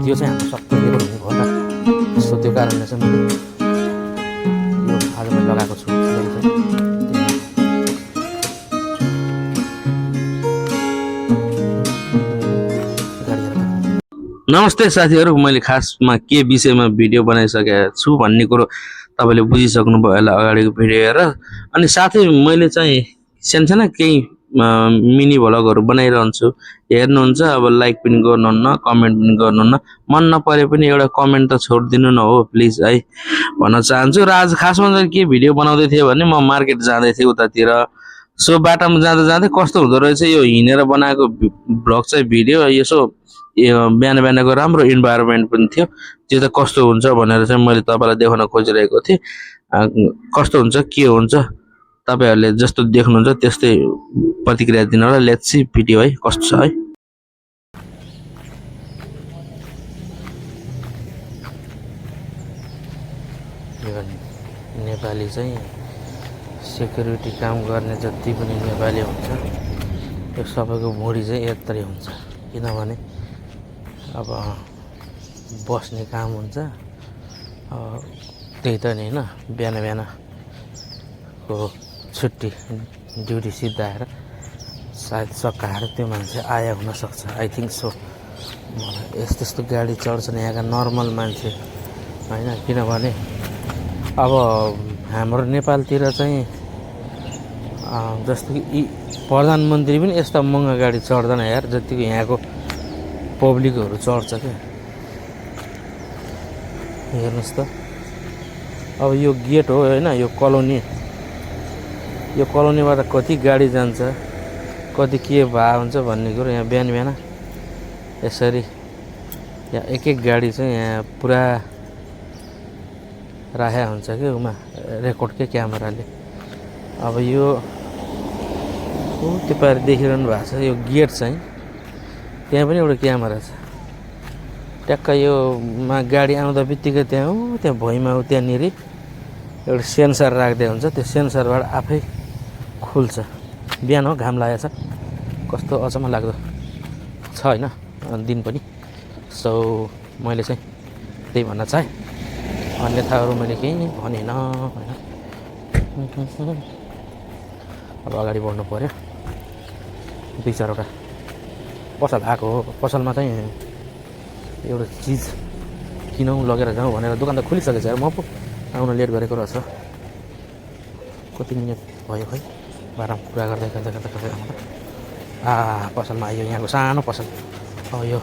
त्यो चाहिँ हाम्रो सबै रेकर्ड हुने भयो नि त। सो त्यो कारणले चाहिँ मैले यो आज मैले लगाएको छु। नमस्ते साथीहरू, मैले खासमा के विषयमा भिडियो बनाइसकेको छु भन्ने कुरो तपाईँले बुझिसक्नुभयो होला अगाडिको भिडियो हेरेर। अनि साथै मैले चाहिँ सानसानो केही मिनी भ्लगहरू बनाइरहन्छु, हेर्नुहुन्छ। अब लाइक पनि गर्नुहुन्न, कमेन्ट पनि गर्नुहुन्न, मन नपरे पनि एउटा कमेन्ट त छोडिदिनु न हो प्लिज है भन्न चाहन्छु। र आज खासमा चाहिँ के भिडियो बनाउँदै थिएँ भने म मार्केट जाँदै थिएँ उतातिर। सो बाटोमा जाँदा जाँदै कस्तो हुँदो रहेछ यो हिँडेर बनाएको भ्लग चाहिँ भिडियो। यसो बिहान बिहानको राम्रो इन्भाइरोमेन्ट पनि थियो, त्यो त कस्तो हुन्छ भनेर चाहिँ मैले तपाईँलाई देखाउन खोजिरहेको थिएँ। कस्तो हुन्छ के हुन्छ तपाईँहरूले जस्तो देख्नुहुन्छ त्यस्तै प्रतिक्रिया दिनु होला। लेट्स सी भिडियो है कस्तो छ है। नेपाली चाहिँ सेक्युरिटी काम गर्ने जति पनि नेपाली हुन्छ त्यो सबैको भुँडी चाहिँ यत्रै हुन्छ, किनभने अब बस्ने काम हुन्छ त्यही त नि होइन। बिहान बिहानको छुट्टी ड्युटी सिद्धाएर सायद सकाएर त्यो मान्छे आया हुनसक्छ, आई थिङ्क सो। मलाई यस्तो गाडी चढ्छन् यहाँका नर्मल मान्छे होइन, किनभने अब हाम्रो नेपालतिर चाहिँ जस्तो कि प्रधानमन्त्री पनि यस्ता महँगा गाडी चढ्दैन यार जतिको यहाँको पब्लिकहरू चढ्छ क्या। हेर्नुहोस् त, अब यो गेट हो होइन, यो कलोनीबाट कति गाडी जान्छ, कति के भए हुन्छ भन्ने कुरो यहाँ बिहान बिहान यसरी यहाँ एक गाडी चाहिँ यहाँ पुरा राखेको हुन्छ कि उमा रेकर्डकै क्यामेराले। अब यो त्यो पारि देखिरहनु भएको छ यो गेट चाहिँ, त्यहाँ पनि एउटा क्यामेरा छ। ट्याक्क योमा गाडी आउँदा बित्तिकै त्यहाँ भुइँमा त्यहाँनिर एउटा सेन्सर राख्दै हुन्छ, त्यो सेन्सरबाट आफै खुल्छ। बिहान हो, घाम लागेको छ, कस्तो अचम्म लाग्दो छ होइन दिन पनि। सो मैले चाहिँ त्यही भन्न चाहेँ, अन्यथा अरू मैले केही भनेन होइन। अब अगाडि बढ्नु पऱ्यो। दुई चारवटा पसल आएको हो, पसलमा चाहिँ एउटा चिज किनौँ लगेर जाउँ भनेर दोकान त खुलिसकेको छ यार। म पो आउन लेट गरेको रहेछ। कति मिनट भयो खै, बाह्र कुरा गर्दै पसलमा आइयो। यहाँको सानो पसल अब यो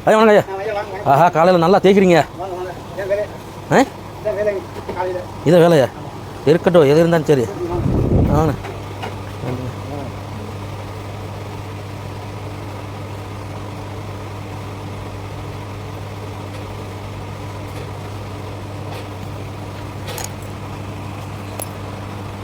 है उनलाई कालेला नल्ला तेकिरिङ या है इधर वेला या इरुकटो एदिरंदान सरी అవునా